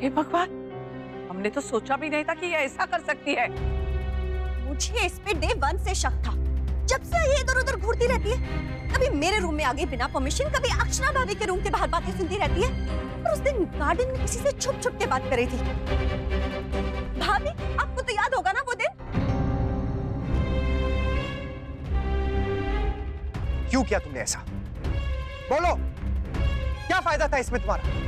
हे भगवान, हमने तो सोचा भी नहीं था कि ये ऐसा कर सकती है। मुझे इस पे डे 1 से शक था। जब से ये इधर उधर घूरती रहती है, कभी मेरे रूम में आ गई बिना परमिशन, कभी अक्षरा भाभी के रूम के बाहर बातें सुनती रहती है, और उस दिन गार्डन में किसी से छुप छुप के बात कर रही थी। भाभी, आपको तो याद होगा ना वो दिन? क्यों किया तुमने ऐसा? बोलो, क्या फायदा था इसमें तुम्हारा?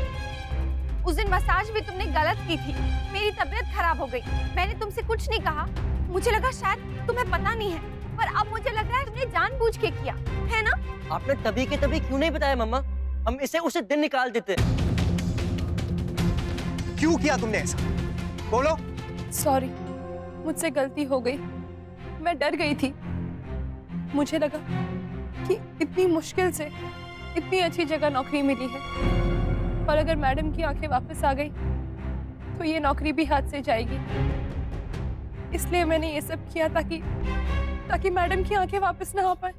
उस दिन मसाज भी तुमने गलत की थी, मेरी तबीयत खराब हो गई। मैंने तुमसे कुछ नहीं कहा, मुझे लगा शायद तुम्हें पता नहीं है, पर अब मुझे लग रहा है तुमने जानबूझ के किया है ना? आपने तभी के तभी क्यों नहीं बताया मम्मा? हम इसे उसे दिन निकाल देते। क्यों किया तुमने ऐसा? बोलो। सॉरी, मुझसे गलती हो गई। मैं डर गई थी। मुझे लगा कि इतनी मुश्किल से इतनी अच्छी जगह नौकरी मिली है, और अगर मैडम की आंखें वापस आ गई तो ये नौकरी भी हाथ से जाएगी। इसलिए मैंने ये सब किया ताकि मैडम की आंखें वापस ना आ पाए।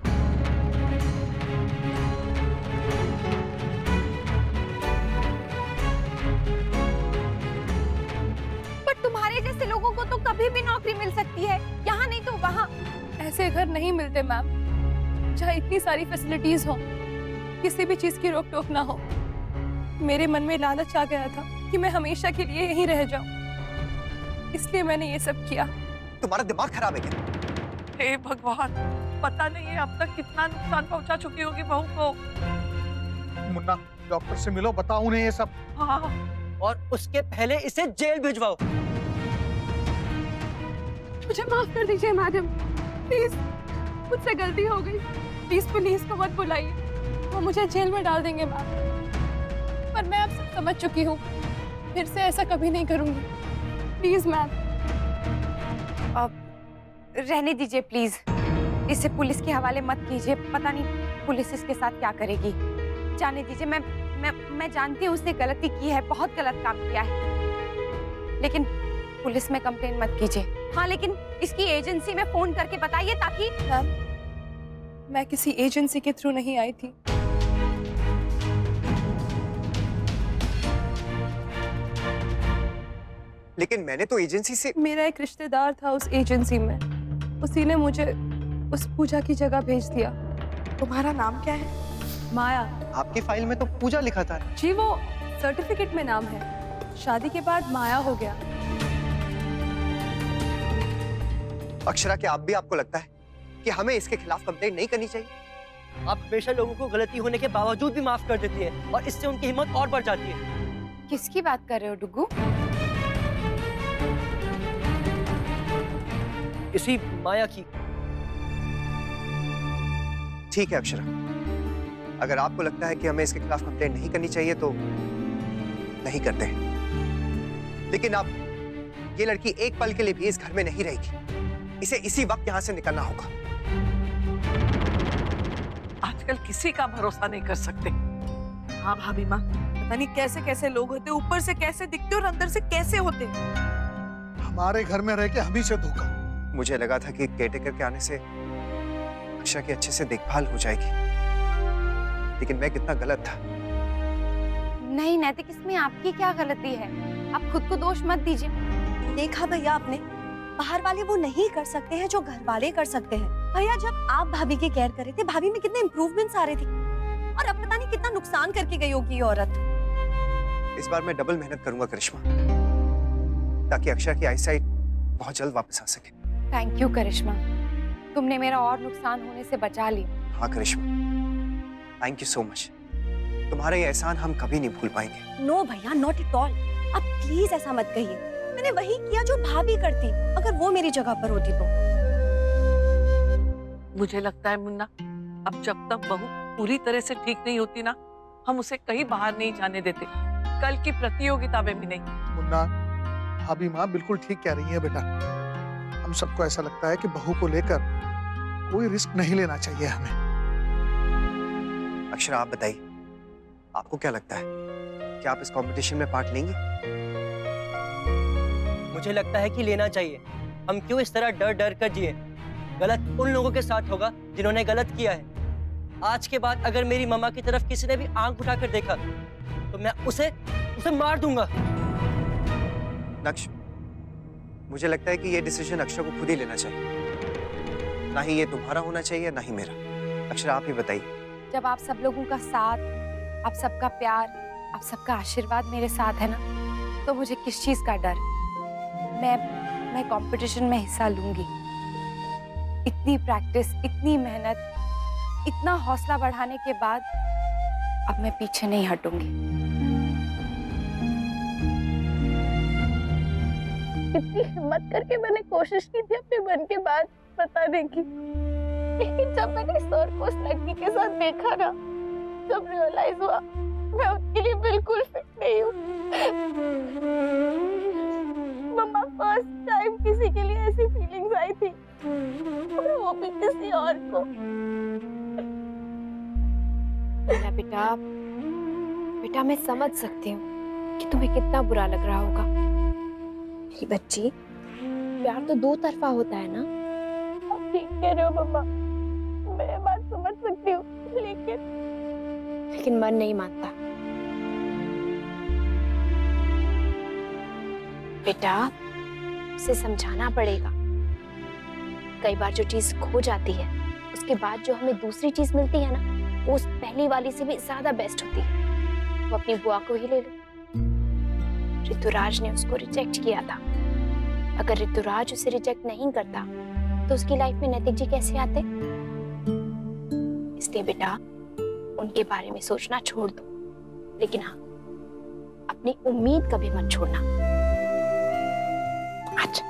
पर तुम्हारे जैसे लोगों को तो कभी भी नौकरी मिल सकती है, यहाँ नहीं तो वहाँ। ऐसे घर नहीं मिलते मैम, जहाँ इतनी सारी फैसिलिटीज हो, किसी भी चीज की रोक टोक ना हो। मेरे मन में लालच आ गया था कि मैं हमेशा के लिए यहीं रह जाऊं, इसलिए मैंने ये सब किया। तुम्हारा दिमाग खराब है क्या? हे भगवान, पता नहीं है अब तक कितना नुकसान पहुंचा चुकी होगी बहू को। मुन्ना, डॉक्टर से मिलो, बताओ उन्हें ये सब। हाँ, और उसके पहले इसे जेल भिजवाओ। मुझे माफ कर दीजिए मैडम, प्लीज, मुझसे गलती हो गई। प्लीज पुलिस को मत बुलाइए, वो मुझे जेल में डाल देंगे मैम। पर मैं अब सब समझ चुकी हूँ, फिर से ऐसा कभी नहीं करूंगी। Please ma'am. अब रहने दीजिए प्लीज, इसे पुलिस के हवाले मत कीजिए। पता नहीं पुलिस इसके साथ क्या करेगी, जाने दीजिए। मैं जानती हूँ उसने गलती की है, बहुत गलत काम किया है, लेकिन पुलिस में कंप्लेन मत कीजिए। हाँ, लेकिन इसकी एजेंसी में फोन करके बताइए ताकि। मैम, मैं किसी एजेंसी के थ्रू नहीं आई थी। लेकिन मैंने तो एजेंसी से। मेरा एक रिश्तेदार था उस एजेंसी में, उसी ने मुझे उस पूजा की जगह भेज दिया। तुम्हारा नाम क्या है? माया। आपकी फाइल में तो पूजा लिखा था। जी, वो सर्टिफिकेट में नाम है, शादी के बाद माया हो गया। अक्षरा, क्या अब भी आपको लगता है कि हमें इसके खिलाफ कंप्लेंट नहीं करनी चाहिए? आप हमेशा लोगों को गलती होने के बावजूद भी माफ कर देती है, और इससे उनकी हिम्मत और बढ़ जाती है। किसकी बात कर रहे हो डुग्गू? इसी माया की। ठीक है अक्षरा, अगर आपको लगता है कि हमें इसके खिलाफ कंप्लेंट नहीं करनी चाहिए तो नहीं करते, लेकिन अब ये लड़की एक पल के लिए भी इस घर में नहीं रहेगी। इसे इसी वक्त यहाँ से निकलना होगा। आजकल किसी का भरोसा नहीं कर सकते। हाँ भाभी माँ, पता नहीं कैसे कैसे लोग होते, ऊपर से कैसे दिखते और अंदर से कैसे होते। हमारे घर में रह के हम ही से धोखा। मुझे लगा था कि केयरटेकर के आने से अक्षरा की अच्छे से देखभाल हो जाएगी, लेकिन मैं कितना गलत था। नहीं नैतिक, इसमें आपकी क्या गलती है? आप खुद को दोष मत दीजिए। देखा भैया आपने, बाहर वाले वो नहीं कर सकते हैं जो घर वाले कर सकते हैं। भैया, जब आप भाभी की केयर कर रहे थे, भाभी में कितने इम्प्रूवमेंट्स आ रहे थे, और अब पता नहीं कितना नुकसान करके गई होगी ये औरत। इस बार मैं डबल मेहनत करूंगा करिश्मा, ताकि अक्षरा की आईसाइट बहुत जल्द वापस आ सके। थैंक यू करिश्मा, तुमने मेरा और नुकसान होने से बचा लिया। हाँ करिश्मा, थैंक यू सो मच। तुम्हारा ये एहसान हम कभी नहीं भूल पाएंगे। नो भैया, नॉट एट ऑल। अब प्लीज ऐसा मत कहिए। मैंने वही किया जो भाभी करती, अगर वो मेरी जगह पर होती तो। मुझे लगता है मुन्ना, अब जब तक बहू पूरी तरह से ठीक नहीं होती ना, हम उसे कहीं बाहर नहीं जाने देते, कल की प्रतियोगिता में भी नहीं। मुन्ना, भाभी माँ बिल्कुल ठीक कह रही है बेटा। हम सबको ऐसा लगता है कि बहू को लेकर कोई रिस्क नहीं लेना चाहिए हमें। अक्षरा, आप बताइए, आपको क्या लगता है कि आप इस कंपटीशन में पार्ट लेंगी? मुझे लगता है कि लेना चाहिए। हम क्यों इस तरह डर डर कर जिए? गलत उन लोगों के साथ होगा जिन्होंने गलत किया है। आज के बाद अगर मेरी मम्मा की तरफ किसी ने भी आंख उठाकर देखा तो मैं उसे मार दूंगा। नक्श, मुझे लगता है कि ये डिसीजन अक्षरा को खुद ही लेना चाहिए। ना ही ये तुम्हारा होना चाहिए, ना ही मेरा। अक्षरा, आप ही बताइए। जब आप सब लोगों का साथ, आप सबका प्यार, आप सबका आशीर्वाद मेरे साथ है ना, तो मुझे किस चीज का डर। मैं कंपटीशन में हिस्सा लूंगी। इतनी प्रैक्टिस, इतनी मेहनत, इतना हौसला बढ़ाने के बाद अब मैं पीछे नहीं हटूंगी। इतनी हिम्मत करके मैंने कोशिश की थी अपने मन की बात बताने की, लेकिन जब मैंने सर को उस लड़की के साथ देखा ना, जब रियलाइज हुआ मैं उसके लिए बिल्कुल फिट नहीं हूँ। मम्मा, फर्स्ट टाइम किसी के लिए ऐसी फीलिंग्स आई थी, और वो भी किसी और को। बेटा बेटा, मैं समझ सकती हूँ कि तुम्हें कितना बुरा लग रहा होगा। मेरी बच्ची, प्यार तो दो तरफा होता है ना। आप ठीक कह रहे हो मम्मा, मैं बात समझ सकती हूँ, लेकिन मन नहीं मानता। बेटा, उसे समझाना पड़ेगा। कई बार जो चीज खो जाती है, उसके बाद जो हमें दूसरी चीज मिलती है ना, वो उस पहली वाली से भी ज्यादा बेस्ट होती है। वो अपनी बुआ को ही ले लो। ऋतुराज ने उसको रिजेक्ट किया था। अगर ऋतुराज उसे रिजेक्ट नहीं करता तो उसकी लाइफ में नैतिक जी कैसे आते? इसलिए बेटा, उनके बारे में सोचना छोड़ दो, लेकिन हाँ, अपनी उम्मीद कभी मत छोड़ना। अच्छा,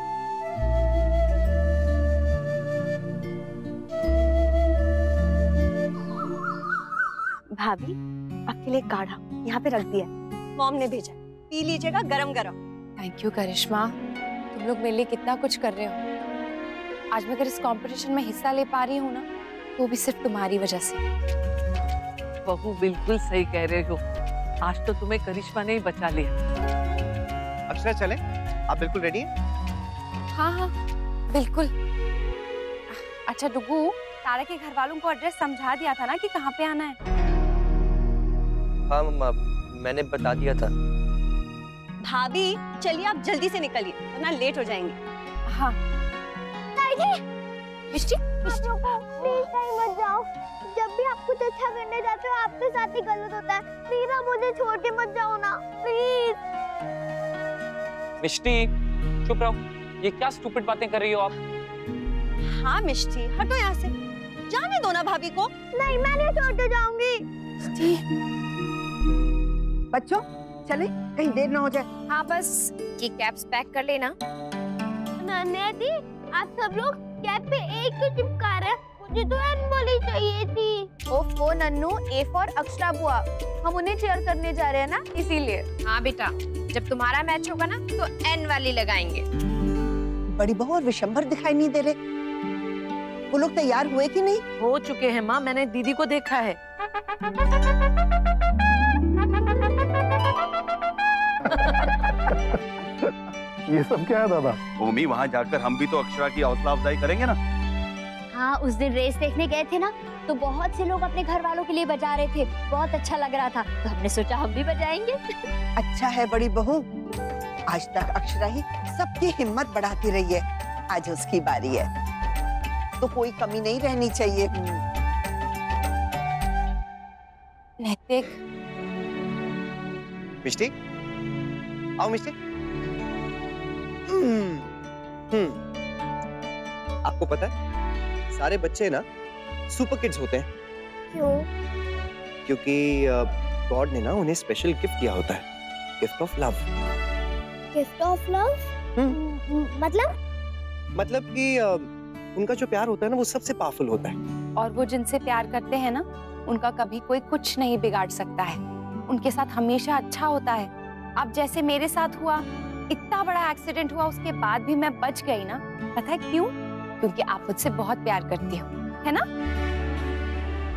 भाभी, आपके लिए काढ़ा यहाँ पे रख दिया, मॉम ने भेजा, पी लीजिएगा गरम गरम। थैंक यू करिश्मा, तुम लोग मेरे लिए कितना कुछ कर रहे हो। आज मैं अगर इस कंपटीशन में हिस्सा ले पा रही हूँ ना, तो भी सिर्फ तुम्हारी वजह से। बहू बिल्कुल सही कह रहे हो, आज तो तुम्हें करिश्मा ने ही बचा लिया। अक्षरा, चलें? आप बिल्कुल रेडी हैं? हाँ हाँ बिल्कुल। अच्छा डुगू, तारा के घर वालों को एड्रेस समझा दिया था ना कि कहाँ पे आना है? हाँ मम्मा, मैंने बता दिया था। भाभी चलिए आप जल्दी से निकलिए, वरना लेट हो जाएंगे। हाँ। मिष्टी, प्लीज कहीं मत जाओ। जब भी आप कुछ अच्छा करने जाते हो, आपके साथ ही गलत होता है। प्लीज आप मुझे छोड़ के मत जाओ ना, प्लीज। मिष्टी, चुप रहो। ये क्या स्टूपिड बातें कर रही हो आप? हाँ मिष्टी, हटो यहाँ से, जाने दो ना भाभी को। नहीं, मैं नहीं छोड़ के जाऊंगी। बच्चों चले, कहीं देर ना हो जाए। हाँ बस ये कैप्स पैक कर लेना। नन्हे दी, आप सब लोग कैप पे एक ही चिपका रहे हैं। मुझे तो एन वाली चाहिए थी। ओफो नन्नू, ए फॉर अक्षरा बुआ, हम उन्हें चेयर करने जा रहे हैं ना, इसीलिए। हाँ बेटा, जब तुम्हारा मैच होगा ना तो एन वाली लगाएंगे। बड़ी बहू और विशंभर दिखाई नहीं दे रहे, वो लोग तैयार हुए कि नहीं? हो चुके हैं माँ, मैंने दीदी को देखा है। ये सब क्या है दादा? भूमि, वहाँ जाकर हम भी तो अक्षरा की हौसला अफजाई करेंगे ना। हाँ, उस दिन रेस देखने गए थे ना, तो बहुत से लोग अपने घर वालों के लिए बजा रहे थे। बहुत अच्छा लग रहा था, तो हमने सोचा हम भी बजाएंगे। अच्छा है बड़ी बहू, आज तक अक्षरा ही सबकी हिम्मत बढ़ाती रही है, आज उसकी बारी है, तो कोई कमी नहीं रहनी चाहिए। नैतिक, मिष्टी, आओ मिष्टी। आपको पता है, सारे बच्चे ना सुपर किड्स होते हैं। क्यों? क्योंकि गॉड ने ना उन्हें स्पेशल गिफ्ट दिया होता है, gift of love. Gift of love? मतलब कि उनका जो प्यार होता है ना, वो सबसे पावरफुल होता है। और वो जिनसे प्यार करते हैं ना, उनका कभी कोई कुछ नहीं बिगाड़ सकता है। उनके साथ हमेशा अच्छा होता है। अब जैसे मेरे साथ हुआ, इतना बड़ा एक्सीडेंट हुआ, उसके बाद भी मैं बच गई ना। पता है क्यों? क्योंकि आप मुझसे बहुत प्यार करती हो, है ना?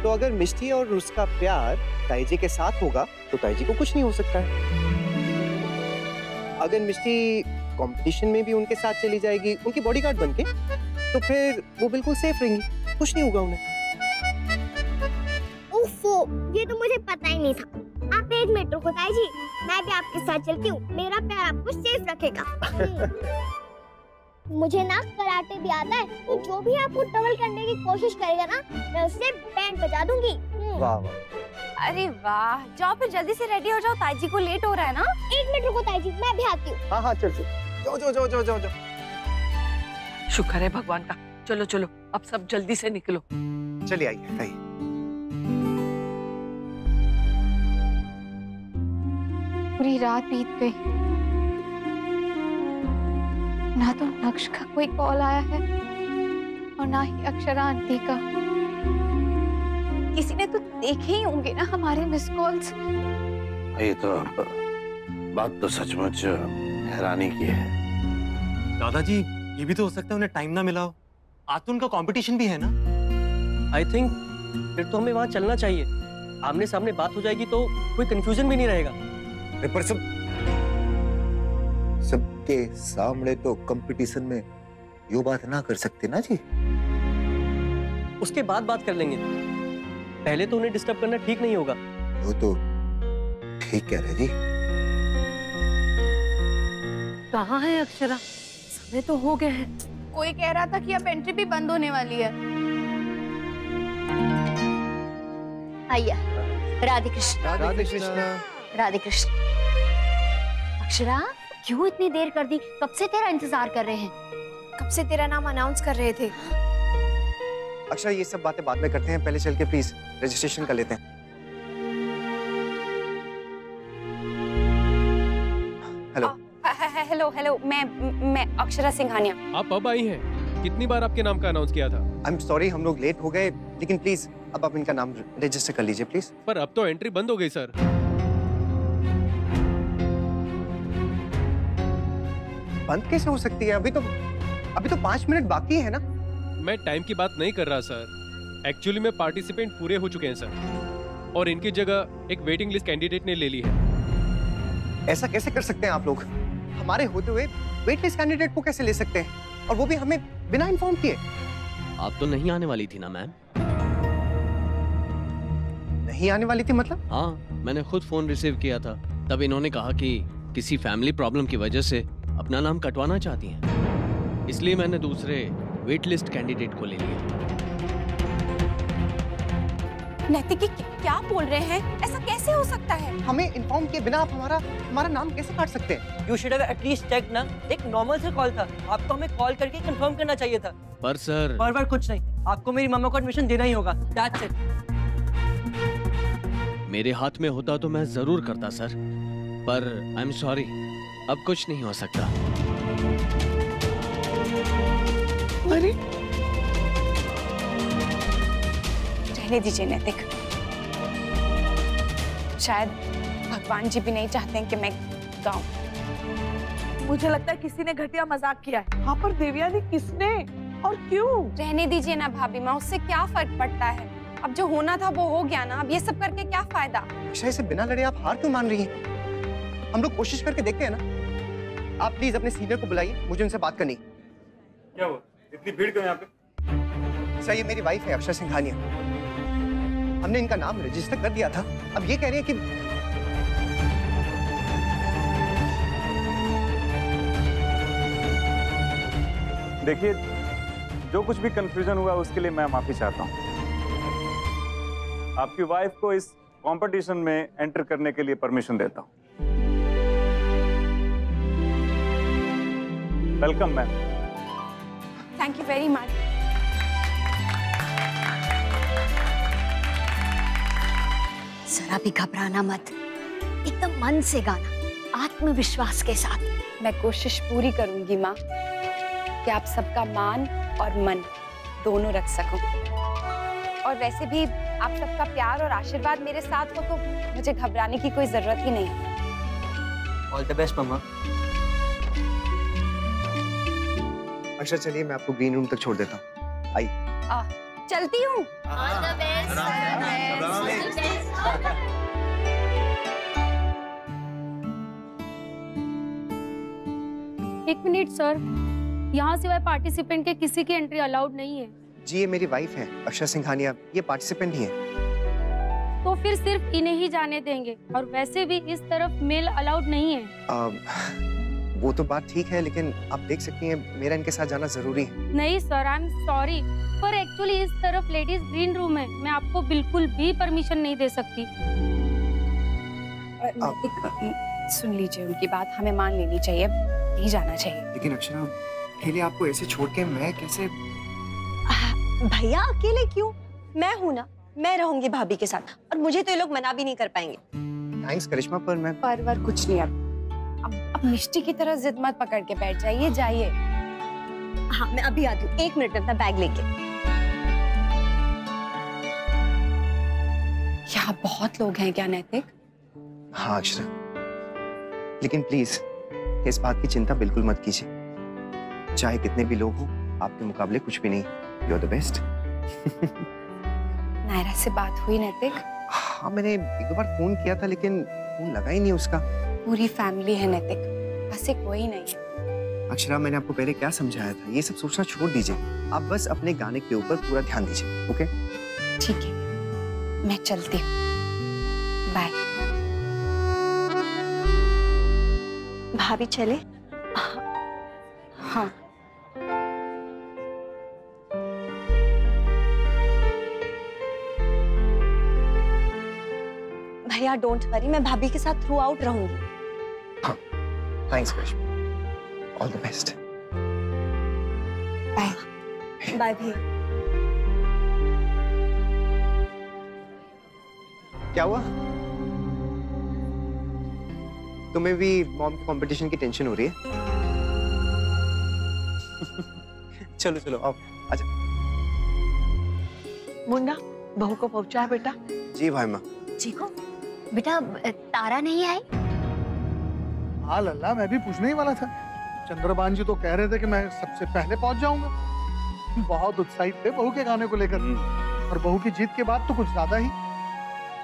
तो अगर मिष्टी और उसका प्यार ताईजी के साथ होगा, तो ताईजी को कुछ नहीं हो सकता है। अगर मिष्टी कंपटीशन में भी उनके साथ चली जाएगी, उनकी बॉडीगार्ड बनके, तो फिर वो बिल्कुल सेफ रहेंगी, कुछ नहीं होगा उन्हें। उफ़ो, ये तो मुझे पता ही नहीं था। आप एक मिनट रुको ताईजी, मैं भी आपके साथ चलती हूँ, मेरा प्यार आपको सेफ रखेगा। मुझे ना कराटे भी आता है, तो जो भी आपको ट्रबल करने की कोशिश करेगा ना, मैं उससे बैंड बजा दूंगी। वाह वाह। अरे वाह, जाओ फिर जल्दी से रेडी हो जाओ, ताई जी को लेट हो रहा है ना। 1 मिनट रुको ताई जी, मैं भी आती हूँ। हाँ हाँ चल चल, जाओ जाओ जाओ जाओ जाओ जाओ। शुक्र है भगवान का। चलो चलो, अब सब जल्दी से निकलो। चलिए आइए आइए। पूरी रात बीत गई, ना तो नक्श का कोई कॉल आया है और ना ही अक्षरा आंटी का। किसी ने तो देखे ही होंगे ना हमारे मिस कॉल्स। ये तो बात तो सचमुच हैरानी की है। दादाजी, ये भी तो हो सकता है उन्हें टाइम ना मिला हो। आज तो उनका कंपटीशन भी है ना। आई थिंक फिर तो हमें वहाँ चलना चाहिए। आमने सामने बात हो जाएगी तो कोई कंफ्यूजन भी नहीं रहेगा। पर सबके सामने तो कंपटीशन में यो बात ना कर सकते ना जी। उसके बाद बात कर लेंगे, पहले तो उन्हें डिस्टर्ब करना ठीक नहीं होगा। वो तो ठीक कह रहे जी। कहाँ है अक्षरा? समय तो हो गया है। कोई कह रहा था कि अब एंट्री भी बंद होने वाली है। आइया, राधे कृष्ण। राधे कृष्ण। राधे कृष्ण। अक्षरा, क्यों इतनी देर कर दी? कब से तेरा इंतजार कर रहे हैं। कब से तेरा नाम अनाउंस कर रहे थे। अक्षरा, ये सब बातें बाद में करते हैं, पहले चल के प्लीज रजिस्ट्रेशन कर लेते हैं। हेलो। हेलो हेलो, मैं अक्षरा सिंघानिया। आप अब आई हैं? कितनी बार आपके नाम का अनाउंस किया था? आई एम सॉरी, हम लोग लेट हो गए, लेकिन प्लीज अब आप इनका नाम रजिस्टर कर लीजिए प्लीज। पर अब तो एंट्री बंद हो गई सर। बंद कैसे हो सकती है? अभी तो 5 मिनट बाकी है ना। मैं टाइम की बात नहीं कर रहा सर। एक्चुअली में पार्टिसिपेंट पूरे हो चुके हैं सर, और इनकी जगह एक वेटिंग लिस्ट कैंडिडेट ने ले ली है। ऐसा कैसे कर सकते हैं आप लोग? हमारे होते हुए वेट लिस्ट कैंडिडेट को कैसे ले सकते हैं, और वो भी हमें बिना इन्फॉर्म किए? आप तो नहीं आने वाली थी ना मैम? नहीं आने वाली थी मतलब? हाँ, मैंने खुद फोन रिसीव किया था, तब इन्होंने कहा कि किसी फैमिली प्रॉब्लम की वजह से अपना नाम कटवाना चाहती हैं, इसलिए मैंने दूसरे वेट लिस्ट कैंडिडेट को ले लिया। नैतिकी क्या बोल रहे हैं? ऐसा कैसे हो सकता है? हमें इन्फॉर्म किए बिना आप हमारा नाम कैसे काट सकते हैं? You should have at least checked ना। एक नॉर्मल से कॉल था, आपको हमें कॉल करके कंफर्म करना चाहिए था। पर सर पर कुछ नहीं, आपको मेरी मम्मा को एडमिशन देना ही होगा। That's it। मेरे हाथ में होता तो मैं जरूर करता सर, पर आई एम सॉरी, अब कुछ नहीं हो सकता। अरे रहने दीजिए नैतिक, शायद भगवान जी भी नहीं चाहते हैं कि मैं गाऊं। मुझे लगता है किसी ने घटिया मजाक किया है। हाँ, पर देवयानी किसने और क्यों? रहने दीजिए ना भाभी माँ, उससे क्या फर्क पड़ता है? अब जो होना था वो हो गया ना, अब ये सब करके क्या फायदा? अक्षय, से बिना लड़े आप हार क्यों मान रही हैं? हम लोग कोशिश करके देखते हैं ना। आप प्लीज अपने सीनियर को बुलाइए, मुझे उनसे बात करनी। क्या हुआ? इतनी भीड़ क्यों यहाँ पे? सर, ये मेरी वाइफ है अक्षरा सिंघानिया। हमने इनका नाम रजिस्टर कर दिया था, अब ये कह रही है कि देखिए, जो कुछ भी कंफ्यूजन हुआ उसके लिए मैं माफी चाहता हूँ। आपकी वाइफ को इस कंपटीशन में एंटर करने के लिए परमिशन देता हूँ। Welcome ma'am. Thank you very much. जरा भी घबराना मत, एकदम मन से गाना, आत्मविश्वास के साथ। मैं कोशिश पूरी करूंगी माँ कि आप सबका मान और मन दोनों रख सकूं, और वैसे भी आप सबका प्यार और आशीर्वाद मेरे साथ हो तो मुझे घबराने की कोई जरूरत ही नहीं है। ऑल द बेस्ट मम्मा। अक्षरा, चलिए मैं आपको ग्रीन रूम तक छोड़ देता हूँ। आइए। चलती हूँ। एक मिनट सर, यहाँ सिवाय पार्टिसिपेंट के किसी की एंट्री अलाउड नहीं है। जी, ये मेरी वाइफ है अक्षरा सिंघानिया, ये पार्टिसिपेंट ही है। तो फिर सिर्फ इन्हें ही जाने देंगे, और वैसे भी इस तरफ मेल अलाउड नहीं है। वो तो बात ठीक है, लेकिन आप देख सकती हैं मेरा इनके साथ जाना जरूरी है। नहीं सर, आई एम सॉरी, पर एक्चुअली इस तरफ लेडीज ग्रीन रूम है, मैं आपको बिल्कुल भी परमिशन नहीं दे सकती। सुन लीजिए उनकी बात, हमें मान लेनी चाहिए, नहीं जाना चाहिए। लेकिन अक्षरा, अकेले आपको ऐसे छोड़ के मैं कैसे? भैया अकेले क्यों? मैं हूँ ना, मैं रहूंगी भाभी के साथ, और मुझे तो ये लोग मना भी नहीं कर पाएंगे। थैंक्स करिश्मा, पर मैं पर कुछ नहीं। अब मिष्टी की तरह जिद मत पकड़ के बैठ जाइए, जाइए। हाँ मैं अभी आती हूँ, 1 मिनट में अपना बैग लेके। यहाँ बहुत लोग हैं क्या नैतिक? हाँ अक्षरा, लेकिन प्लीज इस बात की चिंता बिल्कुल मत कीजिए। चाहे कितने भी लोग हों, आपके मुकाबले कुछ भी नहीं। You are the best. Naira से बात हुई नैतिक? हाँ मैंने 1-2 बार फोन किया था, लेकिन फोन लगा ही नहीं उसका। पूरी फैमिली है नैतिक, बस एक कोई नहीं है। अक्षरा, मैंने आपको पहले क्या समझाया था? ये सब सोचना छोड़ दीजिए, आप बस अपने गाने के ऊपर पूरा ध्यान दीजिए। ओके ठीक है, मैं चलती हूँ, बाय। भाभी चले? हाँ। भैया डोंट वरी, मैं भाभी के साथ थ्रू आउट रहूंगी। हाँ, thanks Karishma, all the best. Bye bye भैया। क्या हुआ? तुम्हें भी मॉम की कंपटीशन की टेंशन हो रही है? चलो चलो आओ, आजा। मुन्ना, बहू को पहुंचा बेटा? जी भाई माँ। चीकू, बेटा तारा नहीं आई? हाँ लल्ला, मैं भी पूछने ही वाला था। चंद्रबान जी तो कह रहे थे कि मैं सबसे पहले पहुंच जाऊंगा। बहुत उत्साहित थे बहू के गाने को लेकर, और बहू की जीत के बाद तो कुछ ज्यादा ही।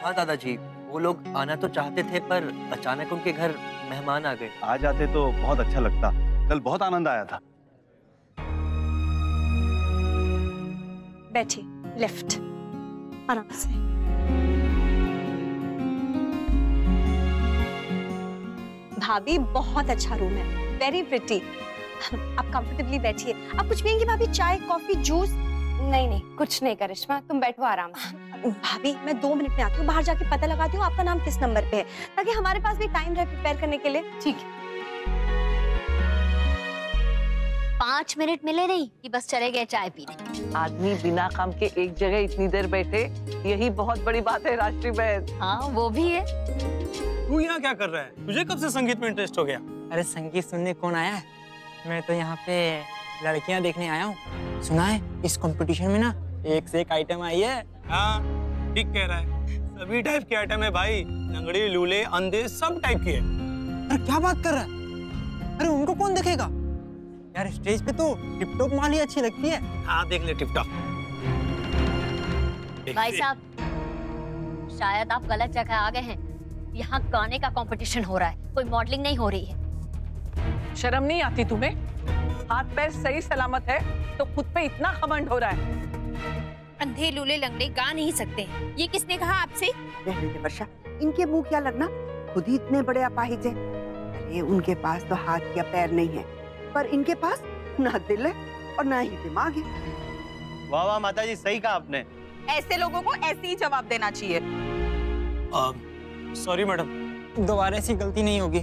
हाँ दादाजी, वो लोग आना तो चाहते थे, पर अचानक उनके घर मेहमान आ गए। आ जाते तो बहुत अच्छा लगता, कल बहुत आनंद आया था। बैठिए, लेफ्ट, आराम से। भाभी बहुत अच्छा रूम है, वेरी प्रिटी। आप कंफर्टेबली बैठिए। आप कुछ पियेंगी भाभी? चाय, कॉफी, जूस? नहीं नहीं, कुछ नहीं करिश्मा, तुम बैठो आराम से। भाभी मैं 2 मिनट में आती हूँ, बाहर जाके पता लगाती हूँ आपका नाम किस नंबर पे है, ताकि हमारे पास भी टाइम रहे प्रिपेयर करने के लिए। ठीक है। 5 मिनट मिले नहीं कि बस चले गए चाय पीने। आदमी बिना काम के एक जगह इतनी देर बैठे, यही बहुत बड़ी बात है राष्ट्रीय बहन। हाँ वो भी है। तू यहाँ क्या कर रहा है? तुझे कब से संगीत में इंटरेस्ट हो गया? अरे संगीत सुनने कौन आया है? मैं तो यहाँ पे लड़कियाँ देखने आया हूँ। सुना है इस कंपटीशन में ना एक से एक आइटम आई है। हाँ ठीक कह रहा है, सभी टाइप के आइटम है भाई, लंगड़ी, लूले, अंधे, सब टाइप के है। अरे क्या बात कर रहा है? अरे उनको कौन देखेगा यार, स्टेज पे तो टिप टॉप माली अच्छी लगती है। हाँ देख ले टिप टॉप। भाई साहब, शायद आप गलत जगह आ गए हैं। यहाँ गाने का कंपटीशन हो रहा है, कोई मॉडलिंग नहीं हो रही है। शर्म नहीं आती तुम्हें? हाथ पैर सही सलामत है तो खुद पे इतना घमंड हो रहा है। अंधे लूले लंगड़े गा नहीं सकते, ये किसने कहा आपसे? वर्षा, इनके मुंह क्या लगना, खुद ही इतने बड़े अपाहिज हैं। अरे उनके पास तो हाथ या पैर नहीं है, पर इनके पास ना दिल है और ना ही दिमाग है। वाह वाह माताजी, सही कहा आपने। ऐसे लोगों को ऐसे ही जवाब देना चाहिए। सॉरी मैडम, दोबारा ऐसी गलती नहीं होगी।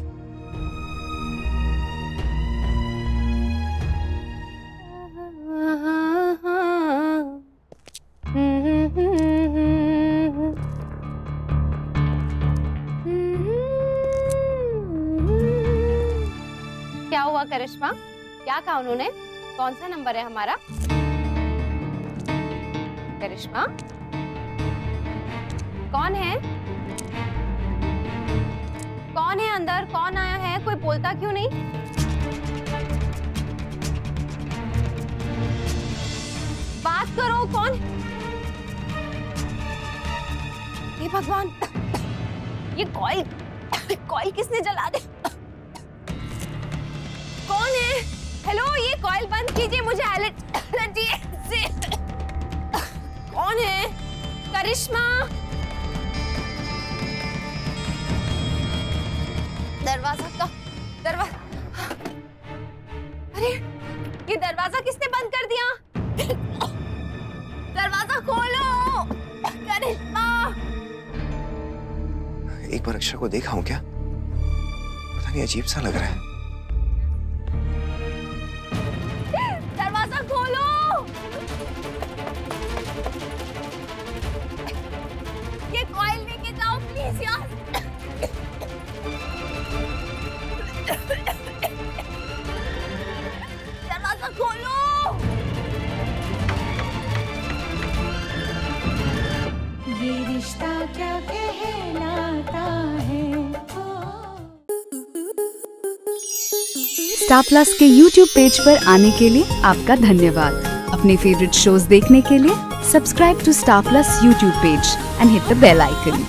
क्या हुआ करिश्मा, क्या कहा उन्होंने? कौन सा नंबर है हमारा? करिश्मा, कौन है? कौन है अंदर? कौन आया है? कोई बोलता क्यों नहीं? बात करो, कौन? ये भगवान, ये कॉइल किसने जला दे? कौन है? हेलो, ये कॉइल बंद कीजिए, मुझे एलर्जी है। कौन है? करिश्मा, अरे ये दरवाजा किसने बंद कर दिया? दरवाजा खोलो करिश्मा। एक बार अक्षरा को देखा हूं क्या? पता नहीं, अजीब सा लग रहा है। दरवाजा खोलो। ये कॉइल लेके जाओ प्लीज यार। दरवाजा खोलो। ये रिश्ता क्या कहलाता है। स्टार प्लस के YouTube पेज पर आने के लिए आपका धन्यवाद। अपने फेवरेट शोज देखने के लिए subscribe to Star Plus YouTube page and hit the bell icon.